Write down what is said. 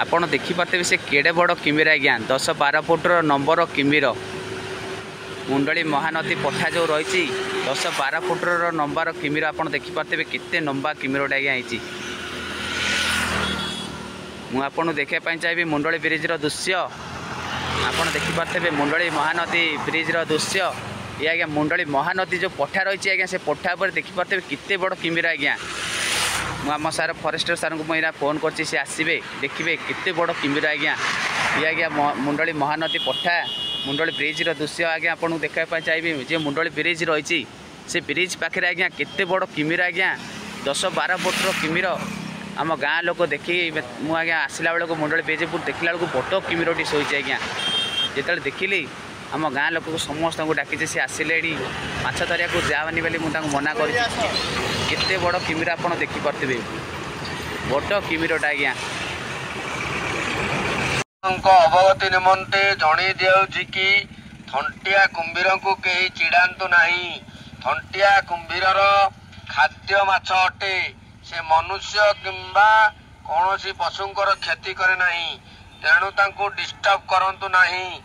ଆପଣ ଦେଖିପାରୁଥିବେ ସେ କେଡ଼େ ବଡ଼ କିମ୍ଭୀର ଆଜ୍ଞା 10-12 ଫୁଟର ନମ୍ବର କିମ୍ଭୀର। ମୁଣ୍ଡଳି ମହାନଦୀ ପଠା ଯେଉଁ ରହିଛି 10-12 ଫୁଟର ନମ୍ବର କିମ୍ଭୀର ଆପଣ ଦେଖିପାରୁଥିବେ କେତେ ଲମ୍ବା କିମ୍ଭୀରଟା ଆଜ୍ଞା ହେଇଛି। ମୁଁ ଆପଣଙ୍କୁ ଦେଖିବା ପାଇଁ ଚାହିଁବି ମୁଣ୍ଡଳି ବ୍ରିଜ୍ର ଦୃଶ୍ୟ। ଆପଣ ଦେଖିପାରୁଥିବେ ମୁଣ୍ଡଳି ମହାନଦୀ ବ୍ରିଜ୍ର ଦୃଶ୍ୟ। ये आज्ञा मुंडली महानदी जो पठा रही है से पठा पर देखिपे केते बड़ किम्भीर आज्ञा। मुझे आम सार फरेस्टर सार को मुझे फोन कर आसवे देखिए केते बड़ किम्भीर आज्ञा। ये आज्ञा मुंडली महानदी पठा मुंडली ब्रिज्र दृश्य आज्ञा आपको देखापी चाहिए। जे मुंडली ब्रिज रही से ब्रिज पाखे आज्ञा केते बड़ किम्भीर आज्ञा 10-12 फुटर किम्भीर। आम गाँ लोक देखी मुझे आसला बेलू मुंडली ब्रिज देखला बेलू बड़ किम्भीरटी शोची आज्ञा। जिते देखिली आम गाँ लोक समस्त को डाकी सी आसिले माछ धरिया को जावानी बोली मुझे मना कर केते बड़ किम्भीर आप देखिपे बड़ किम्भीरटा आज्ञा। अवगति निमंते जन दिखाऊँ कि थंटिया कुंभीर को कहीं चिड़ातु नहीं। थंटिया कुंभीर खाद्य माछ अटे। से मनुष्य किंबा कौन पशुंकर क्षति करे नहीं। तेणु तांको डिस्टर्ब करंतु नहीं।